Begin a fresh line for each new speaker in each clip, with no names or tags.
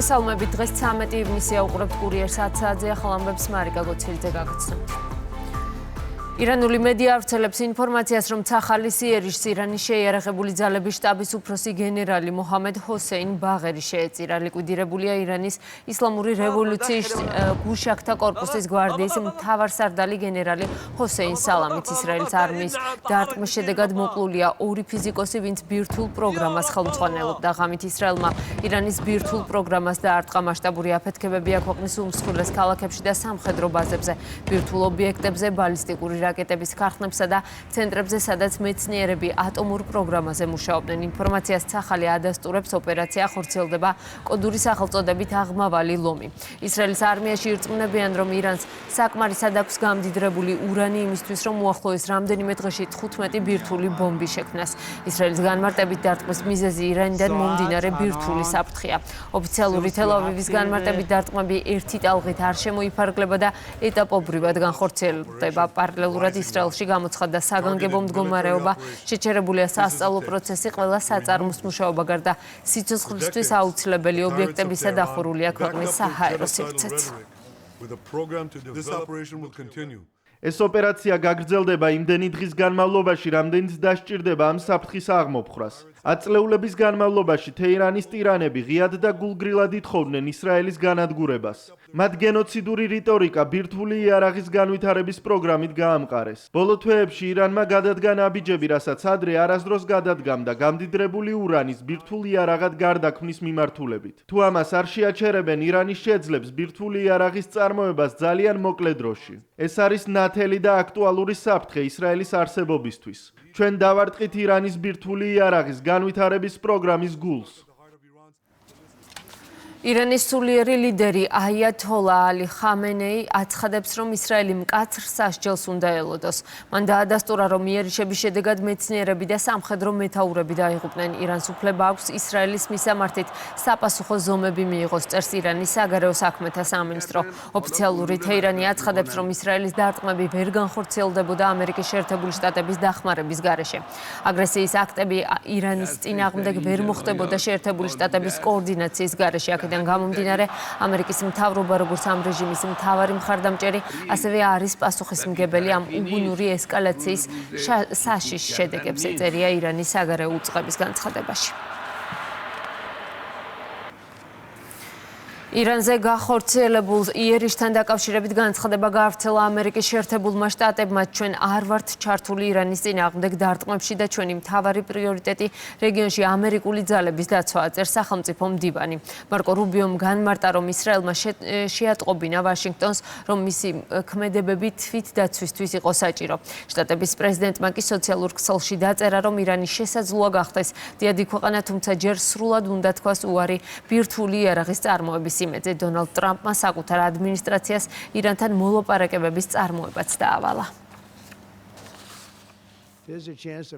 მოგესალმებით. დღეს 13 ივნისია უყურებთ კურიერს 10 საათზე ახალ ამბებს მარიკა გოცელიძე გაგაცნობთ. ირანული მედია ავრცელებს ინფორმაციას, რომ ცახალი სიერიშს ირანის შეიარაღებული ძალების შტაბის უფროსი გენერალი მოჰამედ ჰოსეინ ბაღერი შეეწირა. ლიკვიდირებულია ირანის ისლამური რევოლუციის გუშაქთა კორპუსის გვარდიის მთავარსარდალი გენერალი ჰოსეინ სალამით. ისრაელის არმიის დარტყმის შედეგად მოკლულია 2 ფიზიკოსი, ვინც ბირთვულ პროგრამას ხელმძღვანელობდა. ღამით ისრაელმა ირანის ბირთვულ პროგრამას დაარტყა. მასშტაბური აფეთქებები აქვეყნეს უმსხვილეს ქალაქებში და სამხედრო ბაზებზე, ბირთვულ ობიექტებზე, ბალისტიკური რაკეტების ქარხნებსა და ცენტრებზე, სადაც მეცნიერები ატომურ პროგრამაზე მუშაობდნენ. ინფორმაციას ცახალი ადასტურებს, ოპერაცია ხორციელდება კოდური სახელწოდებით აღმავალი ლომი. ისრაელის არმიაში ირწმუნებიან, რომ ირანს საკმარისად აქვს გამდიდრებული ურანი იმისთვის, რომ უახლოეს რამდენიმე დღეში 15 ბირთვული ბომბი შექმნას. ისრაელის განმარტებით დარტყმის მიზეზი ირანიდან მომდინარე ბირთვული საფრთხეა. ოფიციალური თელ-ავივის განმარტებით დარტყმები ერთი ტალღით არ შემოიფარგლება და ეტაპობრივად განხორციელდება. პარალელურად ისრაელში გამოცხადდა საგანგებო მდგომარეობა, შეჩერებულია სასწავლო პროცესი, ყველა საწარმოს მუშაობა გარდა სიცოცხლისთვის აუცილებელი ობიექტებისა დახურულია ქვეყნის საჰაერო სივრცეც.
ეს ოპერაცია გაგრძელდება იმდენი დღის განმავლობაში, რამდენიც დასჭირდება ამ საფრთხის აღმოფხვრას. აწლეულების განმავლობაში თეირანის ტირანები ღიად და გულგრილად ითხოვდნენ ისრაელის განადგურებას. მათ გენოციდური რიტორიკა ბირთვული იარაღის განვითარების პროგრამით გაამყარეს. ბოლო თვეებში ირანმა გადადგა ნაბიჯები, რასაც ადრე არასდროს გადადგამდა გამდიდრებული ურანის ბირთვულ იარაღად გარდაქმნის მიმართულებით. თუ ამას არ შეაჩერებენ, ირანი შეძლებს ბირთვული იარაღის წარმოებას ძალიან მოკლე დროში. ეს არის ნათელი და აქტუალური საფრთხე ისრაელის არსებობისთვის. ჩვენ დავარტყით ირანის ბირთვული იარაღის განვითარების პროგრამის გულს.
ირანის სულიერი ლიდერი აიათოლა ალი ხამენეი აცხადებს, რომ ისრაელი მკაცრ სასჯელს უნდა ელოდოს. მან დაადასტურა, რომ იერიშების შედეგად მეცნიერები და სამხედრო მეთაურები დაიღუპნენ. ირანს უფლება აქვს ისრაელის მისამართით საპასუხო ზომები მიიღოს, წერს ირანის საგარეო საქმეთა სამინისტრო. ოფიციალური თეირანი აცხადებს, რომ ისრაელის დარტყმები ვერ განხორციელდებოდა ამერიკის შეერთებული შტატების დახმარების გარეშე. აგრესიის აქტები ირანის წინააღმდეგ ვერ მოხდებოდა შეერთებული შტატების კოორდინაციის გარეშე. აქედან გამომდინარე, ამერიკის მთავრობა, როგორც ამ რეჟიმის მთავარი მხარდამჭერი, ასევე არის პასუხისმგებელი ამ უგუნური ესკალაციის საშიშ შედეგებს, ეწერია ირანის საგარეო უწყების განცხადებაში. ირანზე გახორციელებულ იერიშთან დაკავშირებით განცხადება გაავრცელა ამერიკის შეერთებულმა შტატებმა. ჩვენ არ ვართ ჩართული ირანის წინააღმდეგ დარტყმებში და ჩვენი მთავარი პრიორიტეტი რეგიონში ამერიკული ძალების დაცვაა, წერს სახელმწიფო მდივანი. მარკო რუბიომ განმარტა, რომ ისრაელმა შეატყობინა ვაშინგტონს, რომ მისი ქმედებები თვითდაცვისთვის იყო საჭირო. შტატების პრეზიდენტმა კი სოციალურ ქსელში დაწერა, რომ ირანის შესაძლოა გახდეს დიადი ქვეყანა, თუმცა ჯერ სრულად უნდა თქვას უარი ბირთვული იარაღის წარმოების იმედზე. დონალდ ტრამპმა საკუთარ ადმინისტრაციას ირანთან მოლაპარაკებების წარმოებაც დაავალა.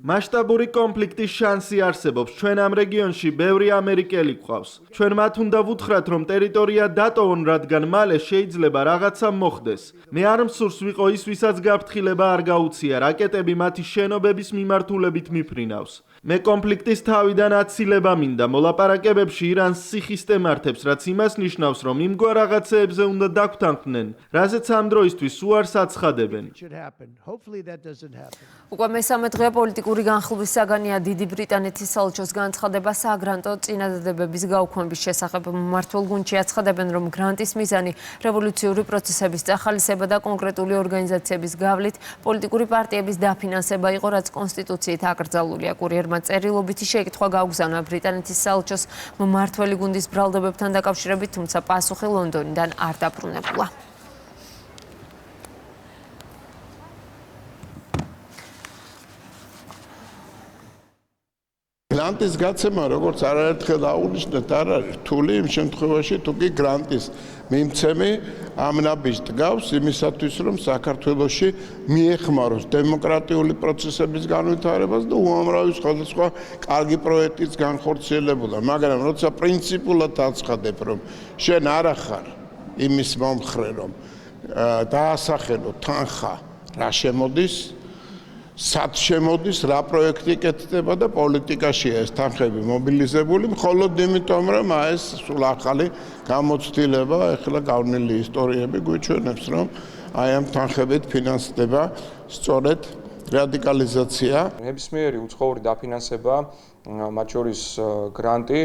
მასშტაბური კონფლიქტის შანსი არსებობს. ჩვენ ამ რეგიონში ბევრი ამერიკელი გვყავს. ჩვენ მათ უნდა ვუთხრათ, რომ ტერიტორია დატოვონ, რადგან მალე შეიძლება რაღაცა მოხდეს. მე არ მსურს ვიყო ის, ვისაც გაფრთხილება არ გაუწია. რაკეტები მათი შენობების მიმართულებით მიფრინავს. მე კონფლიქტის თავიდან აცილება მინდა. მოლაპარაკებებში ირანს სიხის ემართებს, რაც იმას ნიშნავს, რომ იმგვარ რაღაცეებზე უნდა დაგვთანხმდნენ, რაზეც ამ დროისთვის უარს აცხადებენ.
უკვე მესამე დღეა პოლიტიკური განხილვის საგანია დიდი ბრიტანეთის საელჩოს განცხადება საგრანტო წინადადებების გაუქმების შესახებ. მმართველ გუნდში აცხადებენ, რომ გრანტის მიზანი რევოლუციური პროცესების წახალისება და კონკრეტული ორგანიზაციების გავლით პოლიტიკური პარტიების დაფინანსება იყო, რაც კონსტიტუციით აკრძალულია. კურიერმა წერილობითი შეკითხვა გაუგზავნა ბრიტანეთის საელჩოს მმართველი გუნდის ბრალდებებთან დაკავშირებით, თუმცა პასუხი ლონდონიდან არ დაბრუნებულა.
გრანტის გაცემა, როგორც არაერთხელ აუნიშნეთ, არ არის რთული იმ შემთხვევაში, თუ კი გრანტის მიმცემი ამ ნაბიჯს დგავს იმისათვის, რომ საქართველოში მიეხმაროს დემოკრატიული პროცესების განვითარებას და უამრავი სხვადასხვა კარგი პროექტის განხორციელებულა. მაგრამ როცა პრინციპულად აცხადებ, რომ შენ არ ახარ იმის მომხრე, რომ დაასახელო თანხა რა შემოდის, სად შემოდის, რა პროექტი კეთდება და პოლიტიკაშია ეს თანხები მობილიზებული, მხოლოდ იმიტომ, რომ ეს სულ ახალი გამოცდილება, ეხლა გავნილი ისტორიები გვიჩვენებს, რომ აი ამ თანხებით ფინანსდება სწორედ რადიკალიზაცია.
ნებისმიერი უცხოური დაფინანსება, მათ შორის გრანტი,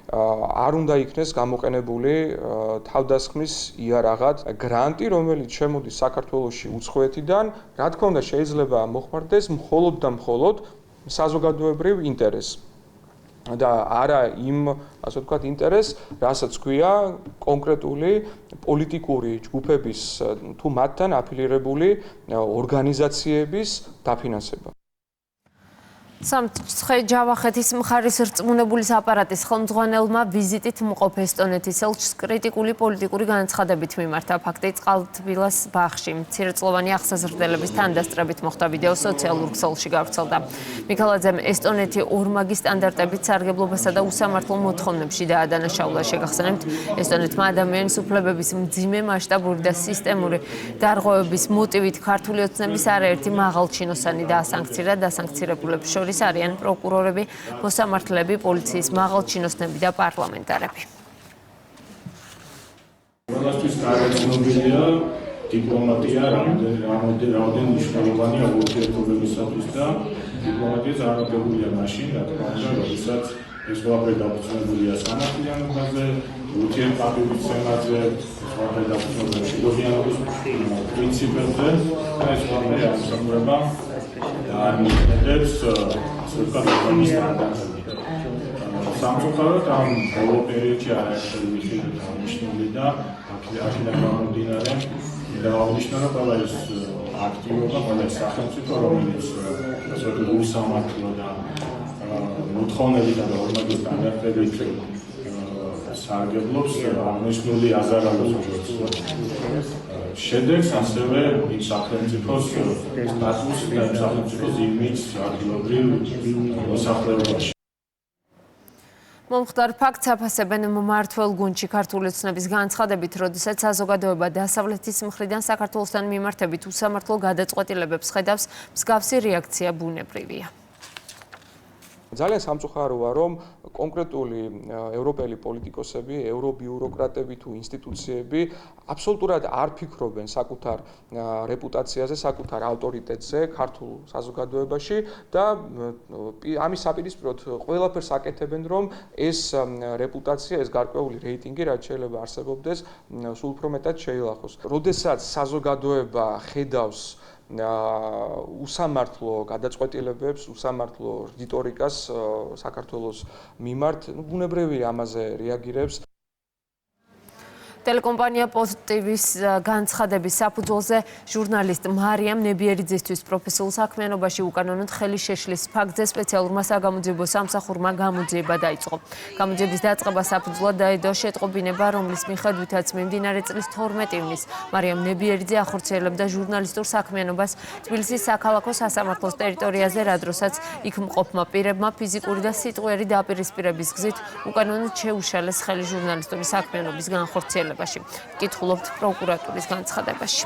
არ უნდა იქნეს გამოყენებული თავდასხმის იარაღად. გრანტი, რომელიც შემოდის საქართველოში უცხოეთიდან, რა თქმა უნდა, შეიძლება მოხმარდეს მხოლოდ და მხოლოდ საზოგადოებრივ ინტერესს. და არა იმ, ასე ვთქვათ, ინტერესს, რასაც ქვია კონკრეტული პოლიტიკური ჯგუფების თუ მათთან აფილირებული ორგანიზაციების დაფინანსება.
სამცხე ჯავახეთის მხარის რწმუნებულის აპარატის ხელმძღვანელმა ვიზიტით მყოფ ესტონეთის ელჩს კრიტიკული პოლიტიკური განცხადებით მიმართა. ფაქტი წყალთბილას ბაღში მცირეწლოვანი აღსაზრდელების თანდასწრებით მოხდა ვიდეო სოციალურ ქსელში გავრცელდა. მიქელაძემ ესტონეთი ორმაგი სტანდარტებით სარგებლობასა და უსამართლო მოთხოვნებში დაადანაშაულა. შეგახსენებთ, ესტონეთმა ადამიანის უფლებების მძიმე მასშტაბური და სისტემური დარღვევების მოტივით ქართული ოცნების არაერთი მაღალჩინოსანი დაასანქცირა. დასანქცირებულებს შორის არიან პროკურორები, მოსამართლეები, პოლიციის მაღალჩინოსნები და პარლამენტარები.
ყველასთვის კარგი ცნობილია დიპლომატია რამდენი მნიშვნელოვანია ურთიერთობებისათვის და დიპლომატია წარმატებულია მაშინ, რა თქმა უნდა, როდესაც ეს ყველაფერი დაფუძნებულია სამართლიანობაზე, ურთიერთპატივის ცემაზე, ყველაფერი დაფუძნებულია მშვიდობიანობის პრინციპებზე და ეს ყველაფერი ამსახურება დაანახებს ასე ვთქვათ ევროპის სტანდარტებით. სამწუხაროდ ამ ბოლო პერიოდში არაერთი ვიზიტი აღნიშნული და აქედან გამომდინარე დაუნიშნა რომ ყველა ეს აქტივობა, ყველა ეს სახელმწიფო, რომელიც ასე ვთქვათ უსამართლო და მოთხოვნები და ორმაგი სტანდარტებით სარგებლობს, აღნიშნული აზარალოს შედეგს ასევე იმ სახელმწიფოს სტატუსს და იმ სახელმწიფოს იმიჯს ადგილობრივ მოსახლეობაში.
მომხდარ ფაქტს აფასებენ მმართველ გუნდში ქართული ოცნების განცხადებით, როდესაც საზოგადოება დასავლეთის მხრიდან საქართველოსთან მიმართებით უსამართლო გადაწყვეტილებებს ხედავს, მსგავსი რეაქცია ბუნებრივია.
ძალიან სამწუხაროა, რომ კონკრეტული ევროპელი პოლიტიკოსები, ევრობიუროკრატები თუ ინსტიტუციები აბსოლუტურად არ ფიქრობენ საკუთარ რეპუტაციაზე, საკუთარ ავტორიტეტზე ქართულ საზოგადოებაში და ამის საპირისპიროდ ყველაფერს აკეთებენ, რომ ეს რეპუტაცია, ეს გარკვეული რეიტინგი, რაც შეიძლება არსებობდეს, სულ უფრო მეტად შეილახოს. როდესაც საზოგადოება ხედავს უსამართლო გადაწყვეტილებებს, უსამართლო რიტორიკას საქართველოს მიმართ, ბუნებრივია ამაზე რეაგირებს.
ტელეკომპანია პოზიტივის განცხადების საფუძველზე ჟურნალისტ მარიამ ნებიერიძისთვის პროფესიულ საქმიანობაში უკანონოდ ხელი შეშლის ფაქტზე სპეციალურმა საგამოძიებო სამსახურმა გამოძიება დაიწყო. გამოძიების დაწყება საფუძვლად დაედო შეტყობინება, რომლის მიხედვითაც მიმდინარე წლის 12 ივნისს მარიამ ნებიერიძე ახორციელებდა ჟურნალისტურ საქმიანობას თბილისის საქალაქო სასამართლოს ტერიტორიაზე, რა დროსაც იქ მყოფმა პირებმა ფიზიკური და სიტყვიერი დაპირისპირების გზით უკანონოდ შეუშალეს ხელი ჟურნალისტური საქმიანობის განხორციელებაში. კითხულობთ პროკურატურის განცხადებაში.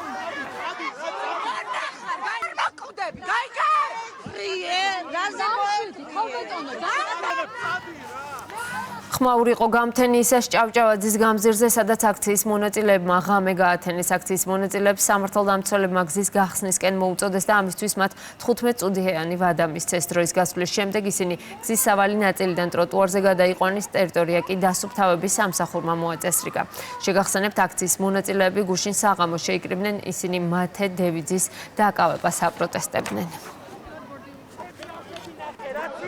ხმაური იყო გამთენიისა ჭავჭავაძის გამზირზე, სადაც აქციის მონაწილეებმა ღამე გაათენეს. აქციის მონაწილეებს სამართალდამცველებმა გზის გახსნისკენ მოუწოდეს და ამისთვის მათ 15 წუთიანი ვადა მისცეს. დროის გასვლის შემდეგ ისინი გზის სავალი ნაწილიდან ტროტუარზე გადაიყვანეს, ტერიტორია კი დასუფთავების სამსახურმა მოაწესრიგა. შეგახსენებთ, აქციის მონაწილეები გუშინ საღამოს შეიკრიბნენ, ისინი მათე დევიძის დაკავებას აპროტესტებდნენ.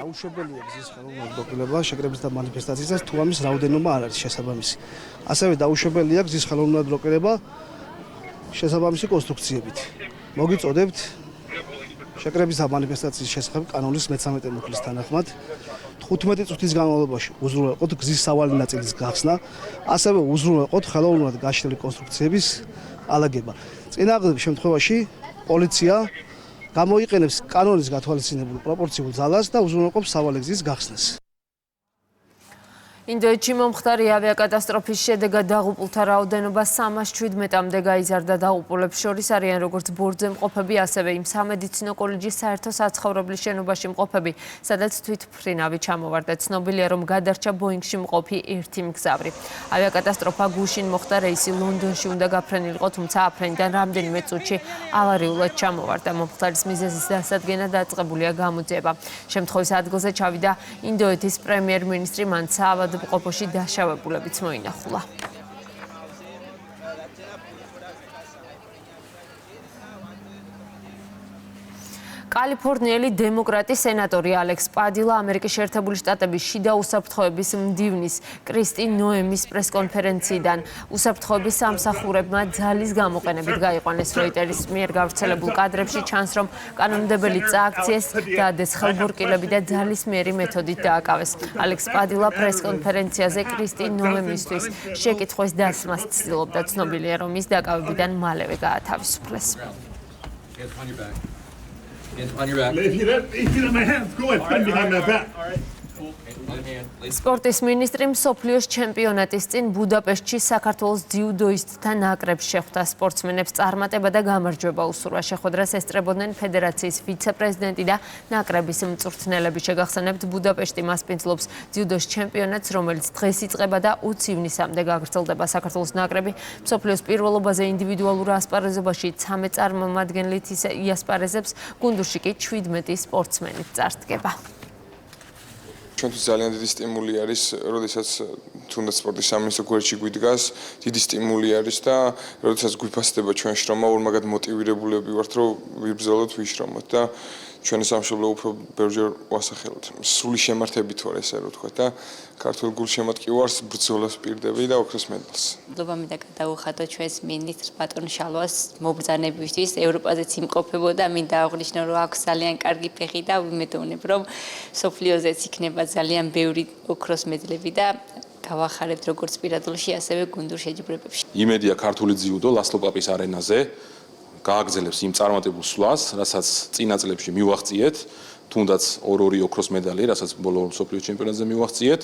დაუშვებელია გზის ხელოვნური დოკილება შეკრების და მანიფესტაციისას თუ ამის რაოდენობა არ არის შესაბამისი. ასევე დაუშვებელია გზის ხელოვნური დოკილება შესაბამისი კონსტრუქციებით. მოგიწოდებთ შეკრების და მანიფესტაციის შესახებ კანონის 13 მუხლის თანახმად 15 წუთის განმავლობაში უზრუნველყოთ გზის სავალი ნაწილის გახსნა, ასევე უზრუნველყოთ ხელოვნურად გაშლილი კონსტრუქციების ალაგება. წინააღმდეგ შემთხვევაში პოლიცია გამოიყენებს კანონის გათვალისწინებულ პროპორციულ ძალას და უზრუნველყოფს სავალი გზის გახსნას.
ინდოეთში მომხდარი ავიაკატასტროფის შედეგად დაღუპულთა რაოდენობა 317-მდე გაიზარდა. დაღუპულებს შორის არიან როგორც ბორცვზე მყოფები, ასევე იმ სამედიცინო კოლეჯის საერთო საცხოვრებლის შენობაში მყოფები, სადაც თვითმფრინავი ჩამოვარდა. ცნობილია, რომ გადარჩა ბოინგში მყოფი ერთი მგზავრი. ავიაკატასტროფა გუშინ მოხდა, რეისი ლონდონში უნდა გაფრენილიყო, თუმცა აფრენიდან რამდენიმე წუთში ავარიულად ჩამოვარდა. მომხდარის მიზეზის დასადგენად დაწყებულია გამოძიება. შემთხვევის ადგილზე ჩავიდა ინდოეთის პრემიერ-მინისტრი, მან საავადმყოფოში დაშავებულებიც მოინახულა. კალიფორნიელი დემოკრატი სენატორი ალექს პადილა ამერიკის შეერთებული შტატების შიდა უსაფრთხოების მდივნის კრისტი ნოემის პრესკონფერენციიდან უსაფრთხოების სამსახურებმა ძალის გამოყენებით გაიყვანეს. როიტერის მიერ გავრცელებულ კადრებში ჩანს, რომ კანონმდებელი წააქციეს, დადეს ხელბორკილები და ძალისმიერი მეთოდით დააკავეს. ალექს პადილა პრესკონფერენციაზე კრისტი ნოემისთვის შეკითხვის დასმას ცდილობდა. ცნობილია, რომ ის დაკავებიდან მალევე გაათავისუფლეს.
On your back.
If you don't my hands, go ahead, put them behind my back.
All right. Cool. One hand.
სპორტის მინისტრი მსოფლიოს ჩემპიონატის წინ ბუდაპეშტში საქართველოს ძიუდოისტთა ნაკრებს შეხვდა. სპორტსმენებს წარმატება და გამარჯვება უსურვა. შეხვედრას ესწრებოდნენ ფედერაციის ვიცე-პრეზიდენტი და ნაკრების მწვრთნელები. შეგახსენებთ, ბუდაპეშტი მასპინძლობს ძიუდოს ჩემპიონატს, რომელიც დღეს იწყება და 20 ივნისამდე გაგრძელდება. საქართველოს ნაკრები მსოფლიოს პირველობაზე ინდივიდუალურ ასპარეზობაში 13 წარმომადგენლით იასპარეზებს, გუნდურში კი 17 სპორტსმენით წარსდგება.
ჩვენთვის ძალიან დიდი სტიმული არის, როდესაც თუნდაც სპორტის სამინისტრო გვერდში გვიდგას, დიდი სტიმული არის და როდესაც გვიფასდება ჩვენ შრომა, ორმაგად მოტივირებულები ვართ, რომ ვიბრძოლოთ, ვიშრომოთ და ჩვენი სამშობლო უფრო ბევრჯერ ვასახელოთ. სრული შემართებით ვარ, ესე რომ ვთქვა და ქართულ გულშემატკივარს ბრძოლას პირდები და ოქროს მედალს.
მადლობა მინდა გადავუხადო ჩვენს მინისტრს ბატონ შალვას მობრძანებისთვის, ევროპაზეც იმყოფებოდა, მინდა აღვნიშნო, რომ აქვს ძალიან კარგი ფეხი და ვიმედოვნებ, რომ სოფლიოზეც იქნება ძალიან ბევრი ოქროს მედლები და გავახარებთ როგორც პირადულში, ასევე გუნდურ შეჯიბრებებში.
იმედია ქართული ძიუდო ლასლო პაპის არენაზე გააგრძელებს იმ წარმატებულ სვლას, რასაც წინა წლებში მივაღწიეთ, თუნდაც 2 ოქროს მედალი, რასაც ბოლო მსოფლიო ჩემპიონატზე მივაღწიეთ.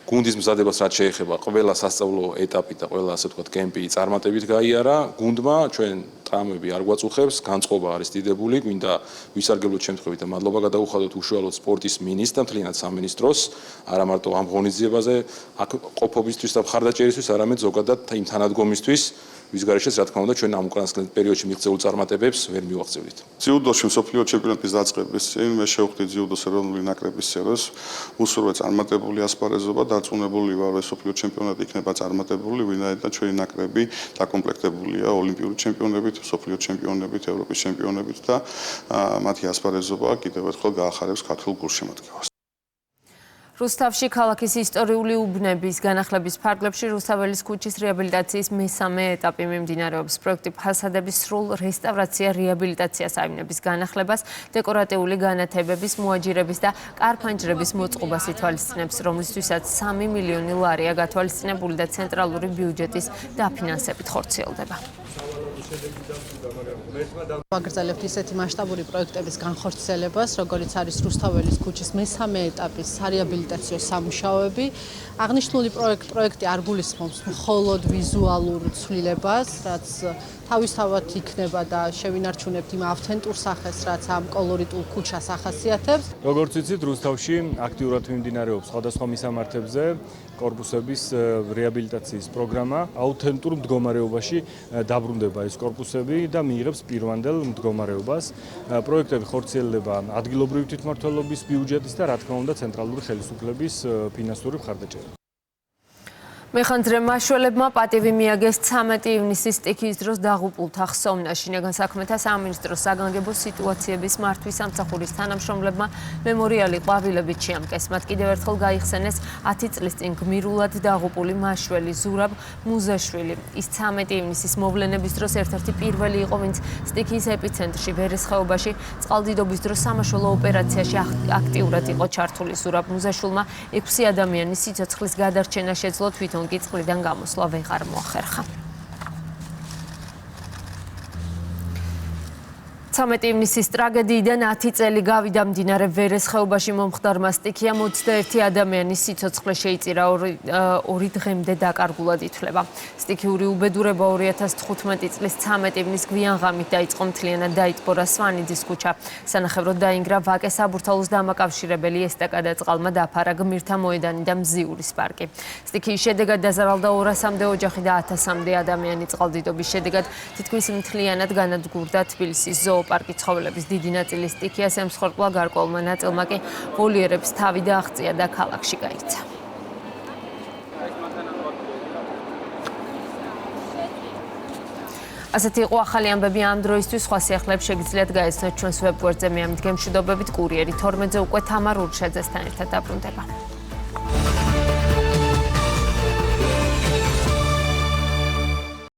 გუნდის მზადებას რაც შეეხება, ყველა სასწავლო ეტაპი და ყველა ასე ვთქვათ კემპი წარმატებით გაიარა. გუნდმა ჩვენ ტრამვები არ გვაწუხებს, განწყობა არის დიდებული, გვინდა ვისარგებლოთ შემთხვევით და მადლობა გადავუხადოთ უშუალოდ სპორტის მინისტრს და მთლიანად სამინისტროს, არა მარტო ამ ღონისძიებაზე აქ ყოფობისთვის და მხარდაჭერისთვის, არამედ ზოგადად იმ თანადგომისთვის, ვის გარეშეც რა თქმა უნდა ჩვენ ამ უკანასკნელ პერიოდში მიღწეულ წარმატებებს ვერ მივაღწევით.
ძიუდოში მსოფლიო ჩემპიონატის დაწყების წინ მე შევხვდი ძიუდოს ეროვნული ნაკრების წევრებს, უსურვე წარმატებული ასპარეზობა, დარწმუნებული ვარ, რომ მსოფლიო ჩემპიონატი იქნება წარმატებული, ვინაიდან ჩვენი ნაკრები დაკომპლექტებულია ოლიმპიური ჩემპიონებით, მსოფლიო ჩემპიონებით, ევროპის ჩემპიონებით და მათი ასპარეზობა კიდევ ერთხელ გაახარებს ქართულ გულშემატკივარს.
რუსთავში ქალაქის ისტორიული უბნების განახლების ფარგლებში რუსთაველის ქუჩის რეაბილიტაციის მესამე ეტაპი მიმდინარეობს. პროექტი ფასადების სრულ რესტავრაცია, რეაბილიტაციას აივნების განახლებას, დეკორატიული განათებების, მოაჯირების და კარფანჯრების მოწყობას ითვალისწინებს, რომლისთვისაც 3 მილიონი ლარია გათვალისწინებული და ცენტრალური ბიუჯეტის დაფინანსებით ხორციელდება.
ვაგრძელებთ ისეთი მასშტაბური პროექტების განხორციელებას, როგორც არის რუსთაველის ქუჩის მესამე ეტაპის სარეაბილიტაციო სამუშაოები. აღნიშნული პროექტი არ გულისხმობს მხოლოდ ვიზუალურ ცვლილებას, რაც თავისთავად იქნება და შევინარჩუნებთ იმ ავთენტურ სახეს, რაც ამ კოლორიტულ ქუჩას ახასიათებს.
როგორც იცით, რუსთავში აქტიურად მიმდინარეობს სხვადასხვა მისამართებზე კორპუსების რეაბილიტაციის პროგრამა. აუთენტურ მდგომარეობაში დაბრუნდება ეს კორპუსები და მიიღებს პირვანდელ მდგომარეობას. პროექტები ხორციელდება ადგილობრივი თვითმმართველობის ბიუჯეტის და რა თქმა უნდა ცენტრალური ხელისუფლების ფინანსური მხარდაჭერით. მეხანძრე მაშველებმა პატივი მიაგეს 13 ივნისის სტიქიის დროს დაღუპულთა ხსოვნა. შინაგან საქმეთა სამინისტროს საგანგებო სიტუაციების მართვის სამსახურის თანამშრომლებმა მემორიალი ყვავილებით შეამკეს. მათ კიდევ ერთხელ გაიხსენეს 10 წლის წინ გმირულად დაღუპული მაშველი ზურაბ მუზაშვილი. ის 13 ივნისის მოვლენების დროს ერთ-ერთი პირველი იყო, ვინც სტიქიის ეპიცენტრში ვერეს ხეობაში წყალდიდობის დროს სამაშველო ოპერაციაში აქტიურად იყო ჩართული. ზურაბ მუზაშვილმა 6 ადამიანის სიცოცხლის გადარჩენა შეძლო, თვითონ კი წყლიდან გამოსვლა ვეღარ მოახერხა.
13 ივნისის ტრაგედიიდან 10 წელი გავიდა მდინარე ვერეს ხეობაში მომხდარმა სტიქიამ 21 ადამიანის სიცოცხლე შეიწირა, ორი დღემდე დაკარგულად ითვლება. სტიქიური უბედურება 2015 წლის 13 ივნის გვიანღამით დაიწყო, მთლიანად დაიტბორა სვანიძის ქუჩა. სანახევროდ დაინგრა ვაკე საბურთალოს დამაკავშირებელი ესტაკადა, წყალმა დაფარა გმირთა მოედანი და მზიურის პარკი. სტიქიის შედეგად დაზარალდა 200-მდე ოჯახი და 1000-მდე ადამიანი. წყალდიდობის შედეგად თითქმის მთლიანად განადგურდა თბილისის პარკი. ცხოველების დიდი ნაწილი სტიქიას ემსხვერპლა, გარკვეულმა ნაწილმა კი ვოლიერებს თავი დააღწია და ქალაქში გაიქცა. ასეთი იყო ახალი ამბები ამ დროისთვის. სხვა სიახლეებს შეგიძლიათ გაეცნოთ ჩვენს ვებგვერდზე. მე ამით გემშვიდობებით, კურიერი 12-ზე უკვე თამარ ურშაძესთან ერთად დაბრუნდება.